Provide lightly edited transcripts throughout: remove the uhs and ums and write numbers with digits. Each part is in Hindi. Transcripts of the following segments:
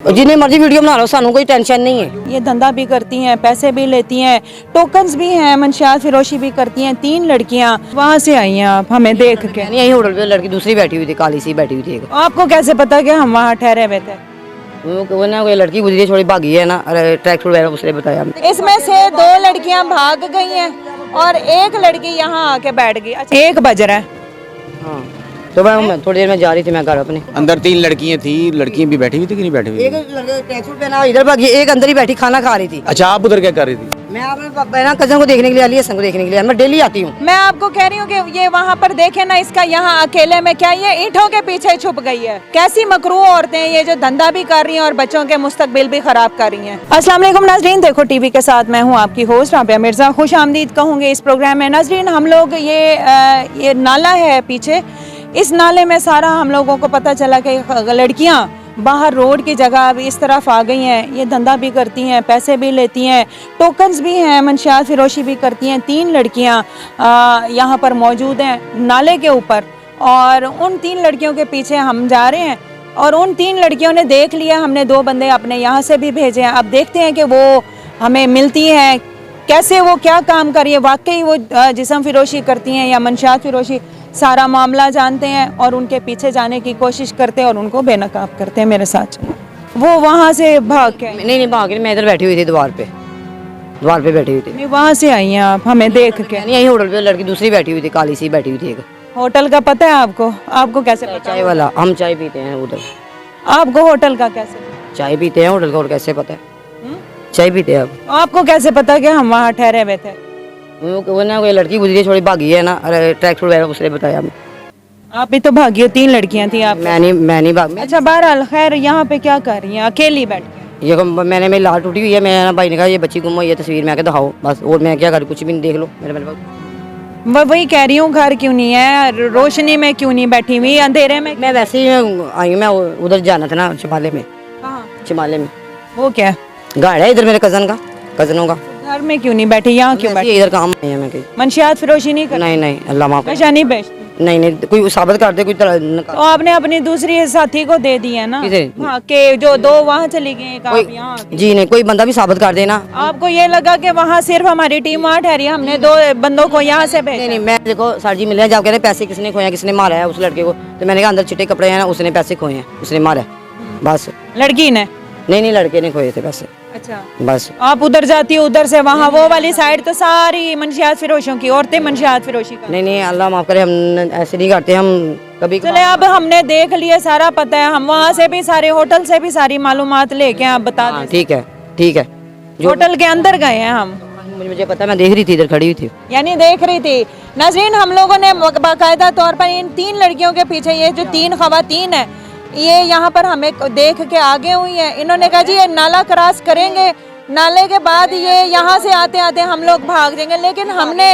जिन्हें मर्जी वीडियो बना लो, सानू कोई टेंशन नहीं है। ये धंधा भी करती हैं, पैसे भी लेती हैं, टोकन्स भी हैं, मंशियात फिरोशी भी करती हैं। 3 लड़कियां वहाँ से आई हैं, आप हमें देख के। नहीं, यही होटल पे लड़की दूसरी बैठी हुई थी, काली सी बैठी हुई थी एक। आपको कैसे पता कि हम वहाँ ठहरे हुए थे? वो ना कोई लड़की गुजरी थोड़ी भागी है ना, ट्रैक सूट वगैरह उसने बताया। इसमें से 2 लड़कियां भाग गई हैं और एक लड़की यहाँ आके बैठ गई। अच्छा, 1 बज रहा है। हाँ, तो मैं थोड़ी देर में जा रही थी मैं घर अपने। अंदर 3 लड़कियां थी, लड़कियां भी बैठी हुई थी कि नहीं बैठी हुई? एक लड़का ट्रैक सूट पहना इधर भागी, एक अंदर ही बैठी खाना खा रही थी। अच्छा, आप उधर क्या कर रही थी? मैं अपने ना कजन को देखने के लिए, अली हसन को देखने के लिए मैं डेली आती हूँ। मैं आपको कह रही हूँ कि ये वहाँ पर देखे ना, इसका यहाँ अकेले में क्या ये ईंटों के पीछे छुप गई है। कैसी मकरू औरतें ये जो धंधा भी कर रही हैं और बच्चों के मुस्तकबिल भी खराब कर रही हैं। अस्सलाम वालेकुम नाजरीन, देखो टीवी के साथ मैं हूँ आपकी होस्ट राबिया मिर्जा। खुश आमदीद कहूँगी इस प्रोग्राम में। नाजरीन, हम लोग ये नाला है पीछे, इस नाले में सारा हम लोगों को पता चला कि लड़कियाँ बाहर रोड की जगह अब इस तरफ आ गई हैं। ये धंधा भी करती हैं, पैसे भी लेती हैं, टोकन्स भी हैं, मंशियात फिरोशी भी करती हैं। 3 लड़कियां यहाँ पर मौजूद हैं नाले के ऊपर, और उन 3 लड़कियों के पीछे हम जा रहे हैं। और उन 3 लड़कियों ने देख लिया, हमने 2 बंदे अपने यहाँ से भी भेजे हैं। अब देखते हैं कि वो हमें मिलती हैं, कैसे वो क्या काम कर रही है, वाकई वो जिस्म फिरोशी करती हैं या मंशियात फिरोशी। सारा मामला जानते हैं और उनके पीछे जाने की कोशिश करते हैं और उनको बेनकाब करते हैं। मेरे साथ वो वहाँ से भाग के नहीं भाग रही, मैं इधर बैठी हुई थी द्वार पे बैठी हुई थी। नहीं, वहाँ से आई हैं आप हमें देख के। नहीं, यही होटल पे लड़की दूसरी बैठी हुई थी, काली सी बैठी हुई थी एक। होटल का पता है आपको? आपको कैसे पता? चाय वाला, हम चाय पीते हैं उधर। आपको होटल का कैसे पता? चाय पीते हैं होटल का, और कैसे पता है? चाय पीते हैं अब। आपको कैसे पता कि हम वहाँ ठहरे हुए थे? वो ना कोई लड़की गुजरी थोड़ी भागी है ना, ट्रैक सूट वगैरह उसने बताया। आप भी तो भागी हो, 3 लड़कियां थी आप। मैं नहीं भाग। अच्छा, बहरहाल खैर, यहाँ पे क्या कर रही हैं अकेली बैठ के? ये मैंने मेरी लाल टूटी हुई है, मैं भाई ने कहा ये बच्ची गुम हुई है, तस्वीर में आके दिखाओ बस, और मैं क्या करूँ, कुछ भी नहीं, देख लो मेरे पास। वही कह रही हूँ, घर क्यों नहीं है, रोशनी में क्यों नहीं बैठी हुई, अंधेरे में? मैं वैसे ही आई हूँ, मैं उधर जाना था ना शिमाले में। शिमाले में वो क्या गाड़ है इधर मेरे कजनों का। घर में क्यों नहीं बैठी, यहाँ क्यों बैठी? इधर काम है मैं कहीं। मंशियात फिरोशी नहीं कर? नहीं, अल्लाह माफ। नशा नहीं बेचती? नहीं, कोई साबित कर दे कोई तो आपने अपनी दूसरी साथी को दे दी है ना? हाँ, के जो 2 वहाँ चली गई, एक आप यहाँ। जी नहीं, कोई बंदा भी साबित कर देना। आपको ये लगा कि वहाँ सिर्फ हमारी टीम वहाँ ठहरी, हमने 2 बंदों को यहाँ से भेजा? नहीं, मैं देखो सर जी मिले, जब कह रहे पैसे किसने खोए हैं, किसने मारा है उस लड़के को, तो मैंने कहा अंदर चिट्टे कपड़े हैं ना, उसने पैसे खोए हैं, उसने मारा है बस। लड़की ने? नहीं, लड़के ने खोए थे पैसे। अच्छा, बस। आप उधर जाती हो, उधर से वहाँ वो वाली साइड तो सारी मंशियात फिरोशियों की औरतें मंशियात फिरोशी का। नहीं, अल्लाह माफ करे, हम ऐसे नहीं करते, हम कभी। चले, अब हमने देख लिया, सारा पता है, हम वहाँ से भी सारे होटल से भी सारी मालूमात लेके आप बता दें। ठीक है। होटल के अंदर गए हैं हम। मुझे पता, मैं देख रही थी, इधर खड़ी हुई थी। यानी देख रही थी। नाज़रीन, हम लोगों ने बाकायदा तौर पर इन 3 लड़कियों के पीछे, ये जो 3 खवातीन है, ये यहाँ पर हमें देख के आगे हुई हैं। इन्होंने कहा जी ये नाला क्रॉस करेंगे, नाले के बाद ये यहाँ से आते आते हम लोग भाग जाएंगे। लेकिन हमने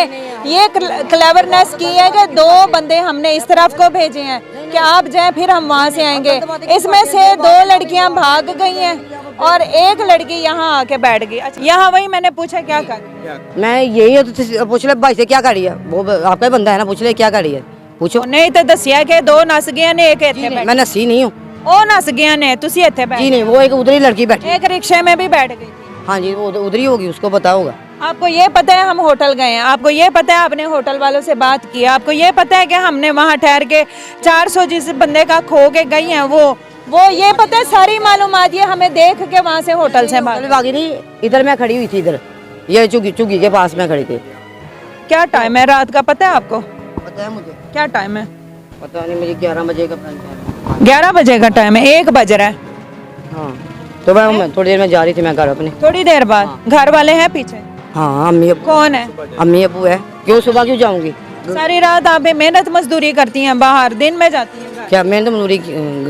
ये क्लेवरनेस की है कि 2 बंदे हमने इस तरफ को भेजे हैं कि आप जाएं, फिर हम वहाँ से आएंगे। इसमें से 2 लड़कियाँ भाग गई हैं और एक लड़की यहाँ आके बैठ गई। अच्छा, यहाँ वही मैंने पूछा क्या कर? मैं यही तो पूछ ले भाई से, क्या करी है, वो आपका बंदा है ना, पूछ ले क्या करी है, पूछो। नहीं तो दसिया कि 2 नस गए ने, एक इत्थे बैठ। मैं नसी नहीं हूँ। ओ नस गए ने, तुसी इत्थे बैठ? जी नहीं, वो एक उधर ही लड़की बैठी। एक रिक्शे में भी बैठ गई थी। हाँ जी, वो उधर ही होगी, उसको पता होगा। आपको ये पता है हम होटल गए हैं? आपको ये पता है आपने होटल वालों से बात की? आपको ये पता है कि हमने वहाँ ठहर के 400 जिस बंदे का खो के गई हैं, वो ये पता है, सारी मालूमात ये हमें देख के वहाँ से होटल से भागी नहीं। इधर मैं खड़ी हुई थी, इधर ये चुगी के पास में खड़ी थी। क्या टाइम है रात का पता है आपको? पता है मुझे। क्या टाइम है? पता नहीं, मुझे 11 बजे का 11 बजे का टाइम है, 1 बज रहा है। हाँ, तो मैं थोड़ी देर में जा रही थी मैं घर अपने। थोड़ी देर बाद? घर वाले हैं पीछे? हाँ, अम्मी अबू। कौन है? अम्मी अबू है। क्यों, सुबह क्यों जाऊंगी? सारी रात आप मेहनत मजदूरी करती हैं, बाहर दिन में जाती हैं? क्या मेहनत मजदूरी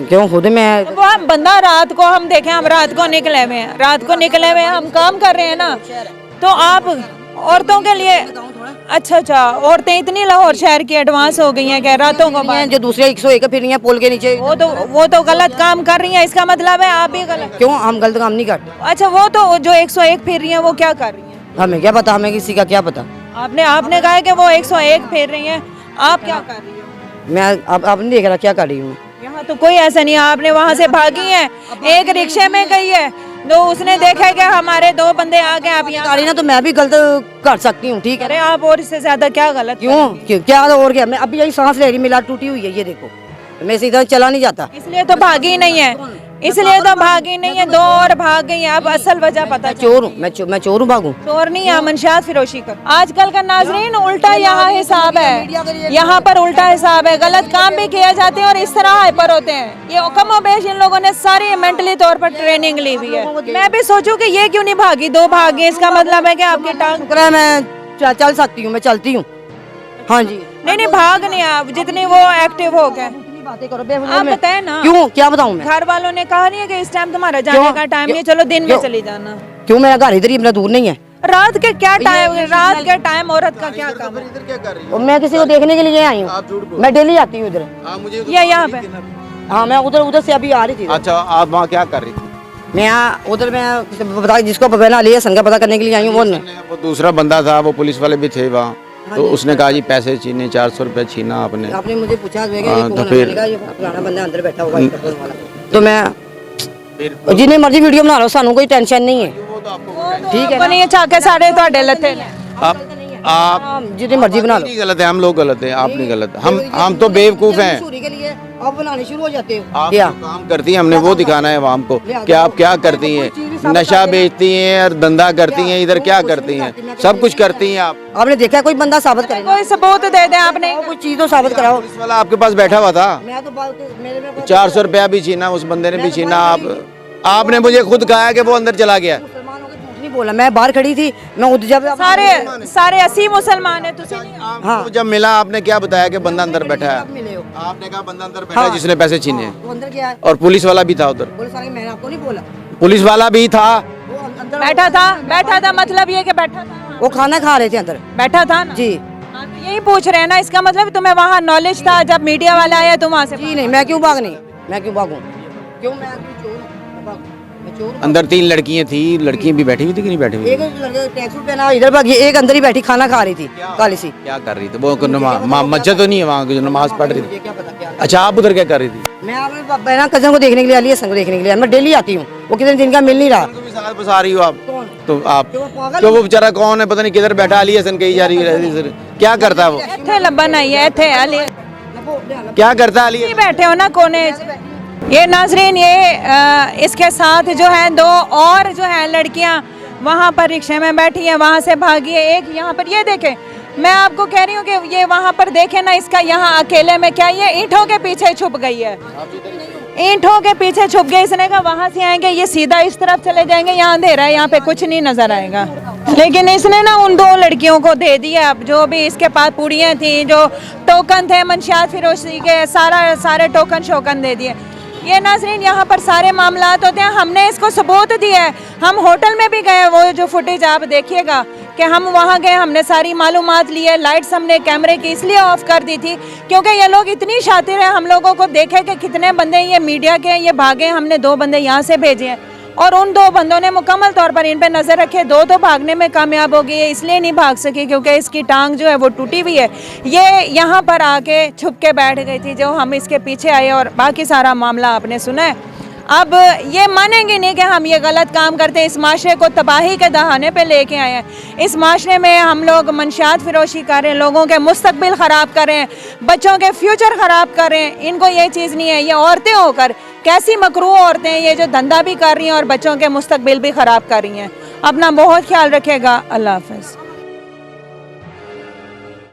क्यों, खुद मैं। वो हम बंदा रात को, हम देखें, हम रात को निकले हुए हैं, हम काम कर रहे हैं ना, तो आप औरतों के लिए। अच्छा, औरतें इतनी लाहौर शहर की एडवांस हो गई हैं कि रातों को जो दूसरे 101 फिर रही हैं पुल के नीचे, वो तो गलत काम कर रही हैं। इसका मतलब है आप भी गलत? क्यों, हम गलत काम नहीं करते। अच्छा, वो तो जो 101 फिर रही हैं वो क्या कर रही हैं? हमें क्या पता, हमें किसी का क्या पता। आपने कहा कि वो 101 फेर रही हैं, आप क्या कर रही हो? मैं अब नहीं देख रहा क्या कर रही हूँ। यहाँ तो कोई ऐसा नहीं है, आपने वहाँ से भागी है, एक रिक्शे में गई है, तो उसने देखा कि हमारे दो बंदे आ गए, आप यहाँ गाड़ी ना तो मैं भी गलत कर सकती हूँ, ठीक है। अरे आप और इससे ज्यादा क्या गलत क्यों क्या और क्या, मैं अभी यही सांस ले रही, मिला टूटी हुई है, ये देखो मैं से इधर चला नहीं जाता। इसलिए तो भागी नहीं है, इसलिए तो भागी नहीं है, दो और भाग गई हैं। अब असल वजह पता मैं चोर हूँ, मैं चोर हूँ, भागूँ? चोर नहीं है, मंशियात फिरोशी का आजकल का नाजरीन उल्टा यहाँ हिसाब है, यहाँ पर उल्टा हिसाब है, गलत काम भी किए जाते हैं और इस तरह हाइपर होते हैं। ये कम बेश इन लोगों ने सारी मेंटली तौर पर ट्रेनिंग ली हुई है। मैं भी सोचूं कि ये क्यों नहीं भागी, दो भागे, इसका मतलब है कि आपकी टांग शुक्र है मैं चल सकती हूँ, मैं चलती हूँ। हाँ जी, नहीं भाग नहीं, आप जितनी वो एक्टिव हो गए। बातें करो आप बताए ना, क्यों, क्या बताऊँ मैं? घर वालों ने कहा नहीं है कि इस टाइम तुम्हारा जाने का टाइम नहीं है, चलो दिन में चली जाना। क्यों, मेरा घर इधर ही, इतना दूर नहीं है। रात के क्या टाइम, रात के टाइम औरत का क्या काम है? इधर क्या कर रही और मैं किसी को देखने के लिए आई आप झूठ हूँ, बोल मैं डेली आती हूँ इधर। मुझे ये यहाँ पे हाँ, मैं उधर से अभी आ रही थी। अच्छा, आप वहाँ क्या कर रही थी? मैं उधर मैं बता, जिसको पहना लिया सन का पता करने के लिए आई हूँ। वो दूसरा बंदा था, वो पुलिस वाले भी थे वहाँ, तो उसने कहा जी पैसे छीने, 400 रुपये छीना आपने। आपने मुझे पूछा जो है कि हाँ, ये तो कौन है? फिर- मैंने कहा ये फलाना बंदा अंदर बैठा हुआ है पेट्रोल वाला। तो मैं जिन्हें मर्जी वीडियो बना लो, सानू कोई टेंशन नहीं है, ठीक है को नहीं चाके साढ़े ਤੁਹਾਡੇ ਲੱਥੇ ਨੇ। आप जितने मर्जी बना लो। नहीं गलत है, हम लोग गलत है, आप नहीं गलत। हम तो बेवकूफ़ हैं। मशहूरी के लिए आप बनाने शुरू हो जाते हो। आप क्या जो काम करती हैं, हमने वो दिखाना है आवाम को कि आप क्या करती हैं। नशा बेचती हैं और धंधा करती हैं, इधर क्या करती हैं, सब कुछ करती हैं आप। आपने देखा है कोई बंदा साबित करेगा? कोई सबूत दे दे आपने। कोई चीज तो साबित कराओ। पुलिस वाला आपके पास बैठा हुआ था, मैं तो मेरे में 400 रुपया भी छीना, उस बंदे ने भी छीना। आपने मुझे खुद कहा कि वो अंदर चला गया। मुसलमानों के झूठ नहीं बोला, मैं बाहर खड़ी थी, मैं उधर जब सारे 80 मुसलमान है, तुसी नहीं हो। हाँ, जब मिला आपने क्या बताया कि बंदा अंदर बैठा है? मिले हो, आपने कहा बंदा अंदर बैठा है जिसने पैसे छीने, वो अंदर क्या है? और पुलिस वाला भी था उधर। पुलिस वाले मैंने आपको नहीं बोला, पुलिस वाला भी था। वो अंदर बैठा था मतलब ये कि बैठा था, वो खाना खा रहे थे अंदर। बैठा था ना जी हाँ, तो यही पूछ रहे हैं ना, इसका मतलब तुम्हें वहाँ नॉलेज था, जब मीडिया वाला आया तुम वहाँ से जी नहीं, मैं क्यों भागनी, मैं क्यों भागूं? क्यों, मैं चोर हूं? मैं चोर हूं? अंदर 3 लड़कियां थी, लड़कियां भी बैठी हुई थी कि नहीं बैठी हुई? एक लड़के ट्रैक सूट पहना इधर भागी, एक अंदर ही बैठी खाना खा रही थी काली सी। क्या कर रही थी वो? मस्जिद तो नहीं है वहाँ की जो नमाज पढ़ रही थी? मुझे क्या पता क्या। अच्छा, आप उधर क्या कर रही थी? मैं अपने बहना कजन को देखने के लिए, अली हसन को देखने के लिए, मैं डेली आती हूँ, वो कितने दिन का मिल नहीं रहा। उनको भी साथ बसा रही हो आप? कौन? तो आप वो पागल तो वो बेचारा कौन है, पता नहीं किधर बैठा, अली हसन कही जा रही है, क्या करता है वो? थे लब्बन आई है थे अली क्या करता है अली हसन? बैठे हो ना कोने। ये नाजरीन, ये इसके साथ जो है दो और जो है लड़कियां वहाँ पर रिक्शे में बैठी हैं, वहाँ से भागी है एक। यहाँ पर ये देखें, मैं आपको कह रही हूँ कि ये वहाँ पर देखें ना, इसका यहाँ अकेले में क्या, ये ईंटों के पीछे छुप गई है, ईंटों के पीछे छुप गए। इसने कहा वहाँ से आएंगे, ये सीधा इस तरफ चले जाएंगे, यहाँ अंधेरा है, यहाँ पे कुछ नहीं नजर आएगा। लेकिन इसने ना उन दो लड़कियों को दे दिया, अब जो भी इसके पास पूड़ियाँ थी, जो टोकन थे मंशियात फिरोशी के, सारे टोकन शोकन दे दिए। ये नाजरीन यहाँ पर सारे मामलात होते हैं, हमने इसको सबूत दिया है। हम होटल में भी गए, वो जो फुटेज आप देखिएगा कि हम वहाँ गए, हमने सारी मालूमात ली है। लाइट्स हमने कैमरे की इसलिए ऑफ कर दी थी क्योंकि ये लोग इतनी शातिर हैं, हम लोगों को देखे कि कितने बंदे ये मीडिया के ये भागे, हमने 2 बंदे यहाँ से भेजे हैं और उन 2 बंदों ने मुकम्मल तौर पर इन पे नज़र रखे। 2 तो भागने में कामयाब हो गई है, इसलिए नहीं भाग सकी क्योंकि इसकी टांग जो है वो टूटी हुई है। ये यहाँ पर आके छुप के बैठ गई थी, जो हम इसके पीछे आए और बाकी सारा मामला आपने सुना है। अब ये मानेंगे नहीं कि हम ये गलत काम करते हैं, इस माशरे को तबाही के दहाने पे लेके आए हैं। इस माशरे में हम लोग मंशियात फिरोशी कर रहे हैं, लोगों के मुस्तकबिल ख़राब कर रहे हैं, बच्चों के फ्यूचर ख़राब कर रहे हैं। इनको ये चीज़ नहीं है, ये औरतें होकर कैसी मकरू औरतें हैं ये, जो धंधा भी कर रही हैं और बच्चों के मुस्तकबिल भी ख़राब कर रही हैं। अपना बहुत ख्याल रखेगा। अल्लाह हाफ़िज़।